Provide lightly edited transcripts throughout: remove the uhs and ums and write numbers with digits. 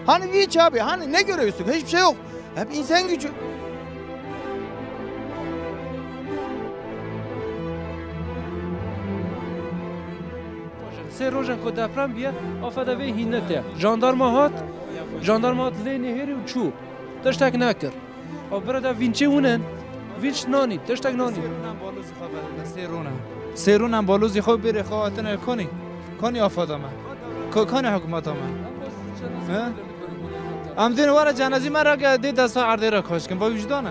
Hani hiç abi, hani ne görüyorsun? Hiçbir şey yok. Hep insan gücü. سه روزن که دپرم بیا آفده وی هینته جاندارم هات لی نهری و چوب تشتک نکر او برده وینچه اونن وینچ نانی تشتک نانی سیرون هم بالوزی خوب بری خواهتن کنی آفاده من کنی حکومت من ام دین وارا جنازی من را که دی دستا عرده را کاش کن با وجدانه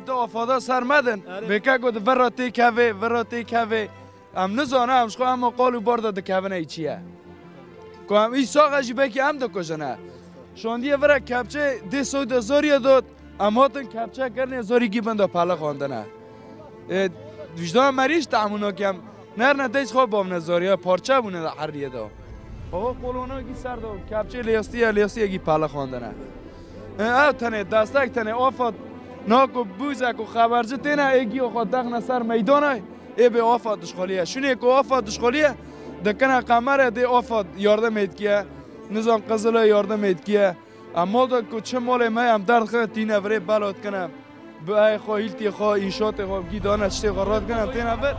دو آفادا سر مدن بکه گود وراتی کوه ام نزانه همش خو اما قالو بارده ده کوه نی چیه که هم ای ساقه جی بکی هم ده کشنه شاندیه ورا کپچه ده سوید ازاری داد اما تن کپچه کرنی ازاری گی بنده پله خواندنه وجدان مریش تعمونا کم نرنه دیز خواب بام نزاری ها پارچه بونه ده حریه ده آقا قولونا گی سر ده کپچه لیاستی گی پله خواندنه او تنه دستک تنه آفاد ناکو بوزک و خبرچه تینه ایگی و خود دخنه سر میدانه ای به آفاد دشخالیه شونه که آفاد دشخالیه دکنه قمره دی آفاد یاردم اید کیه نظام قزله یاردم اید کیه اما دا که چه مال ما هم درد خواهد تینه وره بلاد کنم به ای خواهیلتی خواه اینشات خواه گی دانه چشتی غرات کنم تینه ور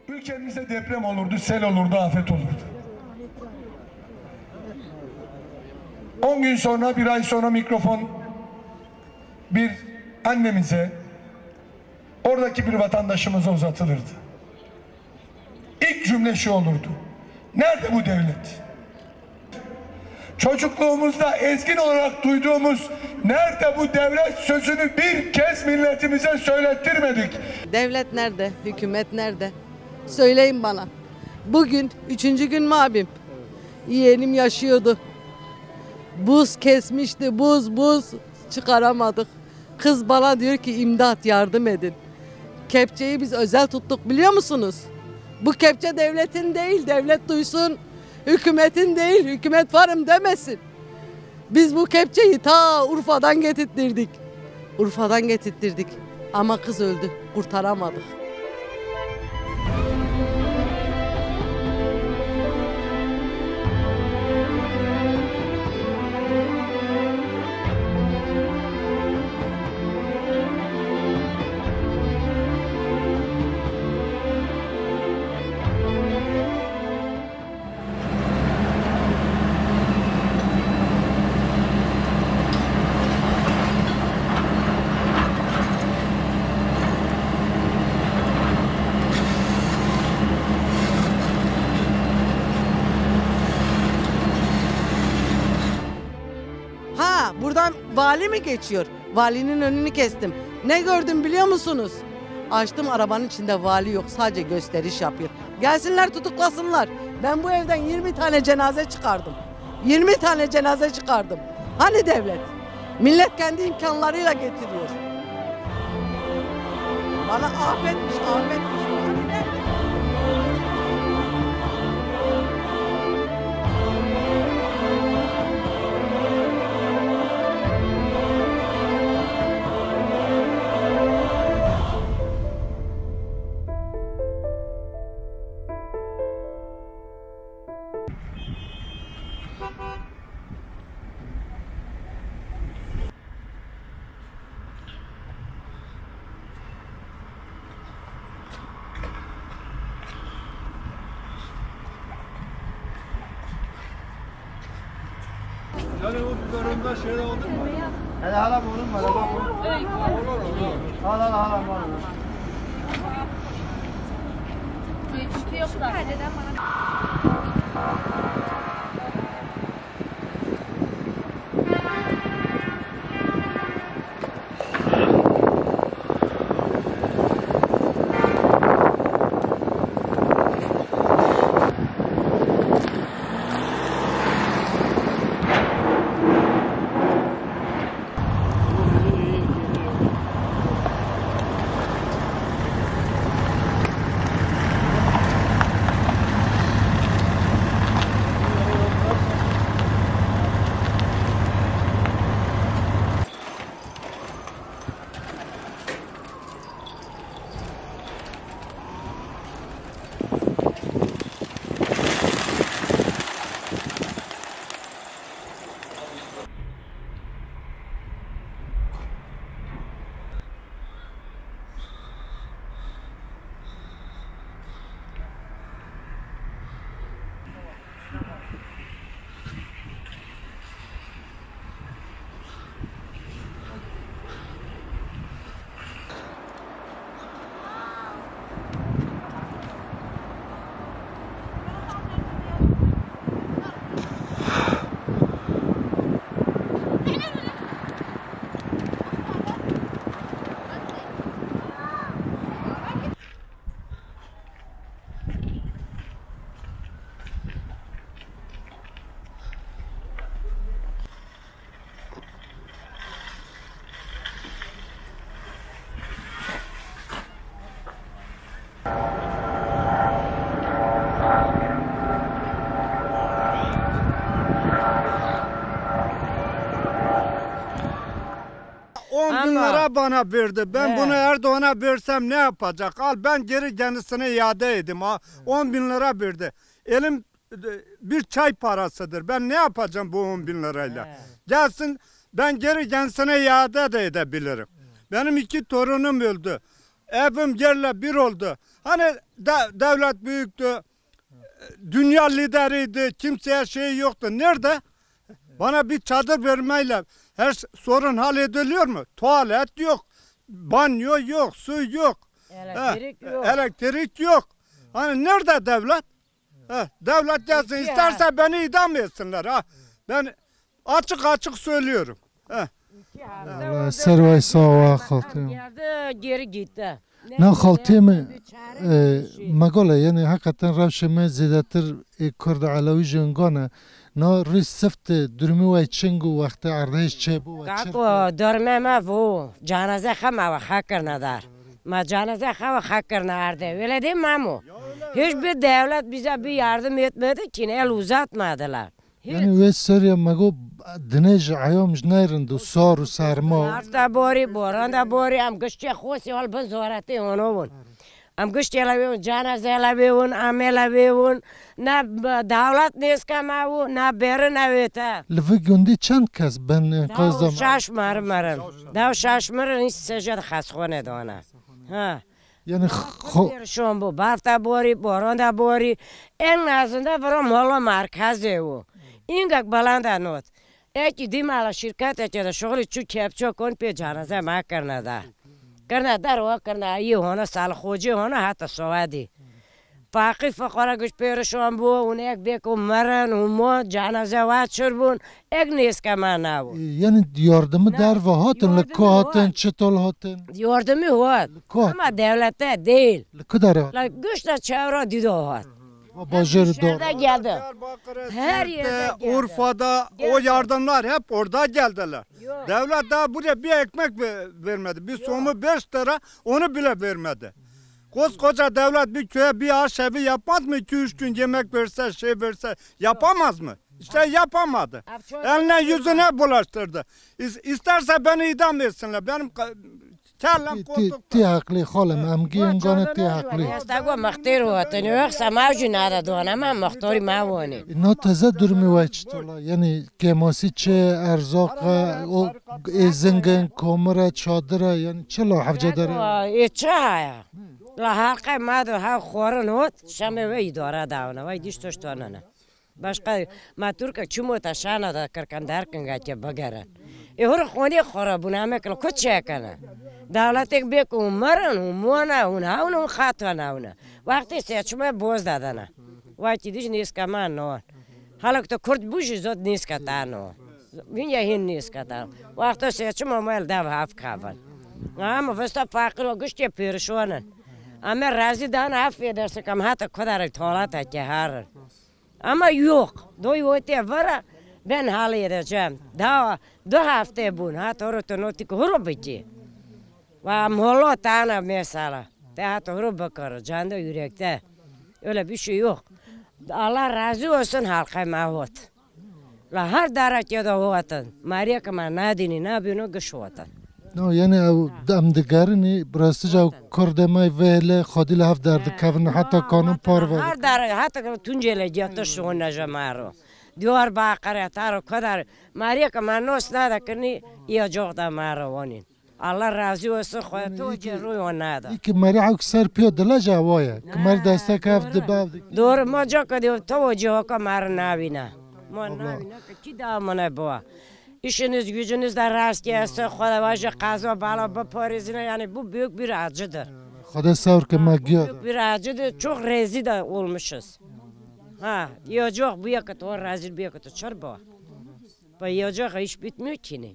Ülkemizde deprem olurdu, sel olurdu, afet olurdu. 10 gün sonra, bir ay sonra mikrofon bir annemize, oradaki bir vatandaşımıza uzatılırdı. İlk cümle şu olurdu: nerede bu devlet? Çocukluğumuzda ezgin olarak duyduğumuz "nerede bu devlet" sözünü bir kez milletimize söylettirmedik. Devlet nerede? Hükümet nerede? Söyleyin bana. Bugün 3. gün mü abim? Yeğenim yaşıyordu. Buz kesmişti, buz çıkaramadık. Kız bana diyor ki imdat, yardım edin. Kepçeyi biz özel tuttuk, biliyor musunuz? Bu kepçe devletin değil, devlet duysun. Hükümetin değil, hükümet varım demesin. Biz bu kepçeyi ta Urfa'dan getirttirdik. Ama kız öldü, kurtaramadık. Buradan vali mi geçiyor? Valinin önünü kestim. Ne gördüm biliyor musunuz? Açtım, arabanın içinde vali yok. Sadece gösteriş yapıyor. Gelsinler, tutuklasınlar. Ben bu evden 20 tane cenaze çıkardım. 20 tane cenaze çıkardım. Hani devlet? Millet kendi imkanlarıyla getiriyor. Bana afetmiş. Hani devlet? Hadi hala bunun var. Hala var. Bin lira bana verdi. Ben bunu Erdoğan'a versem ne yapacak? Al ben geri kendisine iade edeyim. 10 bin lira verdi. Elim bir çay parasıdır. Ben ne yapacağım bu 10 bin lirayla? Gelsin ben geri kendisine iade de edebilirim. Benim 2 torunum öldü. Evim yerle bir oldu. Hani devlet büyüktü. Dünya lideriydi. Kimseye şey yoktu. Nerede? Bana bir çadır vermeyle her sorun hallediliyor mu? Tuvalet yok, banyo yok, su yok, elektrik yok. Hani nerede devlet? Devlet gelsin, isterse beni idam etsinler. Ben açık söylüyorum. Servay sağ xaltım. Geri gitti. Ne xaltım magala yani hakikaten revşeme ziyadetir Kurd Alawi jengana. نه ریس سفت درمی و چنگ و وقت عرضش چه بو و چه درمه ما بو جنازه خما و خکر ندار ما جنازه خوا خکر نرده ولدی مامو hiçbir devlet bize bir yardım etmedi ki el uzatmadılar. Yani ve Suriye mago dinej ayom jnayrindu sar و sarma. Hafta bori boranda bori am gışçı xosi ol ben zorati onu bun. Am gışçı lavun cenaze lavun amel lavun ne devlet neskamavu ne beri nevete. Lvi gündi çend kes ben enkazam. Şaşmarmarın. Dav şaşmarın hiç secde xasxone dana. Ha. Yani şon bu hafta bori boranda bori en azında varam hala merkezi o. İngak balanda not. Eki dimala şirket eki şogli çu kepço kon pe cenaze ma karna da. کرنا در و کرنا یه هانا سال خوجی هانا حتی سوادی فاقی فقرا گوش پیرشون بو اون یک بیکو مرن و ما جنازه وات شربون یک نیست که من نبو yani yardımı der ve hatın leko hatın çetol hatın yardımı hat ama devlette değil kadar la güçle çevre dido hat Bajır dışarıda geldi her yerde Urfa'da o yardımlar hep orada geldiler. Devlet daha buraya bir ekmek vermedi. Bir somu 5 lira onu bile vermedi. Koskoca devlet bir köye bir aşevi yapmaz mı? 2-3 gün yemek verse şey verse yapamaz mı? İşte yapamadı. Eline yüzüne bulaştırdı. İsterse beni idam etsinler. Benim kellem koltuk. Ti haklı halim amgiyen gane ti haklı. Estağfurullah mahtir hatın yoksa mavcu nada doğana ama mahtori mavoni. Ne taze durmu ve çtola yani kemasi çe erzak o ezingen kamera çadıra yani çela havca dare. چه هایا؟ لا حلقه ما دو ها خورن هات شمه وی داره داونه وی دیش توش تو نه Başka maturka çumota şana da kırkan derken geçe bagara. Hor khoni خرابونه همه کل کچه کنه دولت یک بیک عمرن عمونه اون خاطر نه وقتی سیچمه باز دادنه وقتی دیش نیست که من نه حالا که تو کرد بوشی زود نیست که تانو وین یا هین نیست که تانو وقتی سیچمه مال دو هفت کابن اما فستا فقر و گشتی پیرشونن اما رازی دان هفت درس کم حتی کدر طالت که هرن اما یوق دوی وقتی ورا ben halledeceğim. Daha 2 hafta bun. Hatta orada notik huru bitti. Ve molo tane mesela. Hatta huru bakar. Canda yürekte. Öyle bir şey yok. Allah razı olsun halka mahvut. La her derecede huvatın. Maria kama nadini nabino gışhuvatın. No yani am digarini brastica kordemay vele khadil haf derdi kavn hatta kanun parva. Her derece hatta tuncele jatta şuna jamaro. دیوار باقره تارو کدر ماری که من نوست نده کنی یا جوق دا ماروانین الله راضی واسه خود تو چه روی و نده ای که ماری اکثر پیو دلا جوایه که ماری دسته کف دباو دور ما جا کدی تو جا که مار نبینه ما نبینه که چی دامنه با işiniz gücünüz de rast gelse خدا واژه قضا بالا بپاریزینه یعنی bu büyük bir acıdır. خدا savur که مگیاد. Büyük bir acıdır çok rezil de olmuşuz. Ha, yiyecek bu yakıt, o rezil bir yakıt, çarba. Bu yiyecek hiç bitmiyor ki ne.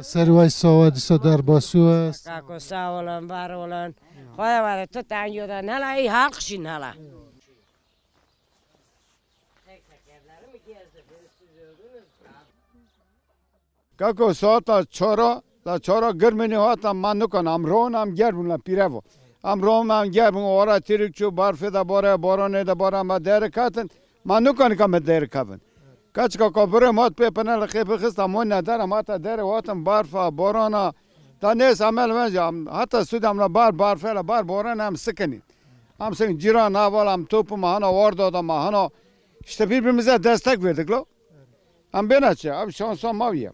Servay savadisa der basuya. Kako sağ olun, var olun. Khoda var, tu tanıyorda, nala iyi halkşi nala. Kako saata çora girmeni hatam manukan amronam gerbunla pirevo. Amronam gerbun ora tirikçu barfeda bora borone da bora ma derekaten manukan kam derekaven. Kaç kakabure mat pe panel khipe khista mon nadar mata dere hatam barfa borona da nes amel mecam hatta sudamla barfela bar borona am sıkeni. Am sen ciran aval am topu mahana orada da mahana işte birbirimize destek verdik lo. Am benaçe abi şanson maviye.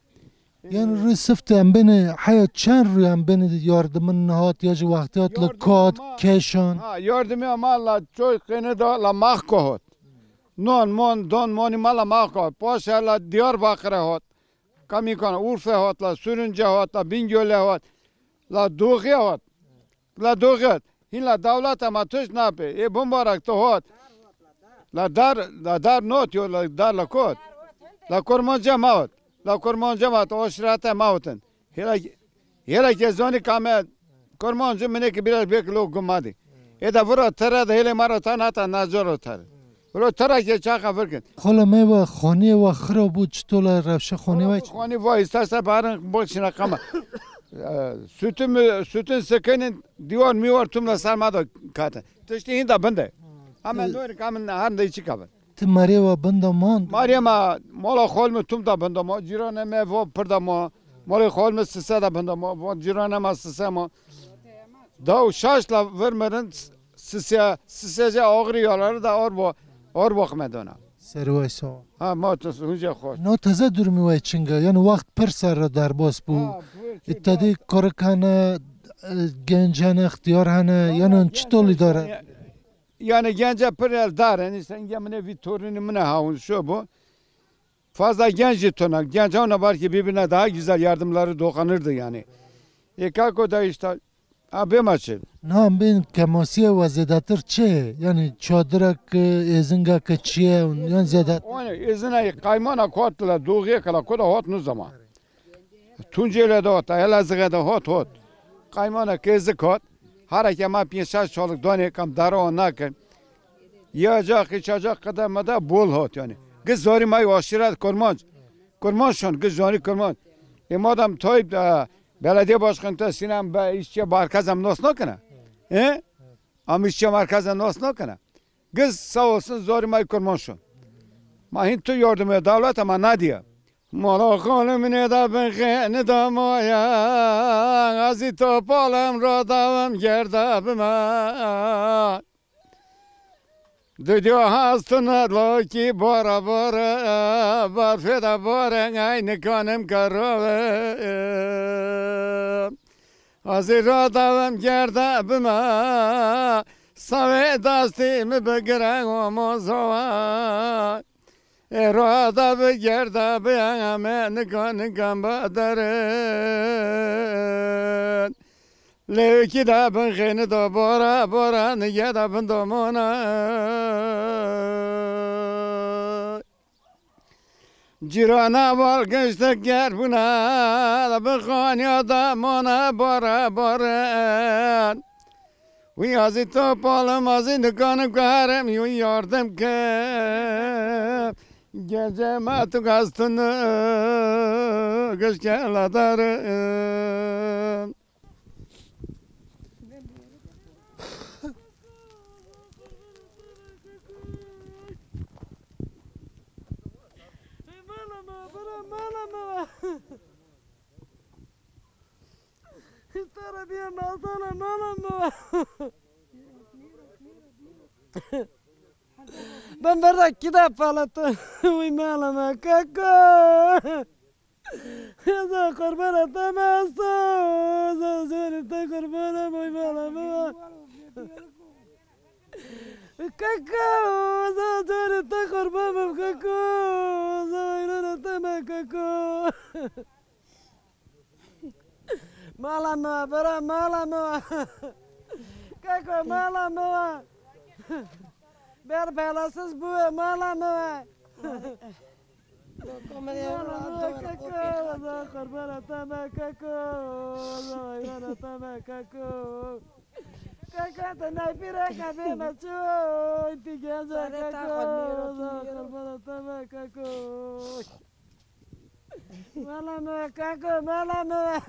Yani rısıftı em beni hayat çen rüyem beni yardımın hat ya vaktiyat la kod keşan. Ha yardımı ama la çok kene da la mahkohot. Non mon don moni mala mahkohot. Poşa la Diyarbakır hot. Kami kana Urfa hot la Sürünce hot la Bingöl'e hot. La Doğu hot. La Doğu. Hila devlet ama tuş ne yapı? Bombarak to hot. La dar not yo la dar la kod. La kormanca mahot. La kormanca mahot oşrata mahotun. Hila kezoni kamet. Kormanca mene biraz beklo gumadi. Eda vura tera da hele maratan hata nazor otar. Vura tera ke çaka verkin. Hala meva khani ve khrabu çtola rafşa khani ve khani ve isterse barın bolşina kama. Sütün sekenin diyor miyor tümle sarmada kata. Tıştı hinda bende. Ama doğru kamen her de içi kabın. Maria ve banda man. Maria ma mola khol me tum da banda ma jirane me vo perda ma mola khol me sisa da banda ma vo jirane ma sisa ma. Da şaşla vermeden sisece ağrıyorlar da or medona. Servay sağ. Ha ma hunca hoş. No taze durmi ve çinga yani vakt per sar darbas bu. İttadi korkana gencane ihtiyar hane yani çtoli dara. Yani gence perel daren sen gemine vitorini mine havun şu bu. Fazla genci tona. Genç ona var ki birbirine daha güzel yardımları dokunurdu yani. Kako da işte abi maçı. Nam ben kemasiye ve zedatır çe yani çadırak ezinga kaçıya yani zedat. Onu ezine kaymana kotla doğuya kala koda hot nu zaman. Tuncele de hot, Elazığ'a da hot. Kaymana kezi kot. Hareke ma piyasaç çoluk done kam daro onaken. Yiyecek içecek kademede bol hot yani. Kız zori may aşiret kurmanç şon kız zori kurmanç. Madem toyib da belediye başkanı sinem be işçi markazam nos nokana. Am işçi markazam nos nokana. Kız sağ olsun zori may kurmanç şon. Ma hintu yardımı devlet ama ne diye? Mala kalım ne da ben ne da maya azi topalım rodavım gerdabıma. Düdüyor hastına loki bora barfeda bora aynı kanım karove. Azi rodavım gerdabıma save dastimi begren omozova. Erada be gerda be ame ngan badaren. Levki da ben khene da bora nige da ben domona. Cirana bal geçte ger buna da ben khanya da mona bora. We azı topalım azı nıkanıp karım yu yardım ke. Gece matu gastını kış geladarım. Ben berda kida palatı uymalama kako. Ya kurban tamasa, zazuri ta kurban uymalama. Kako, zazuri ta kurban kako, zazuri ta kako. Malama, bera malama. Kako malama. Ber belasız bu malama. Kako, kurban atama kako, zayran atama kako. Kako tanay pira kabe macho, inti gaza kako, kurban atama kako. Malama kako malama.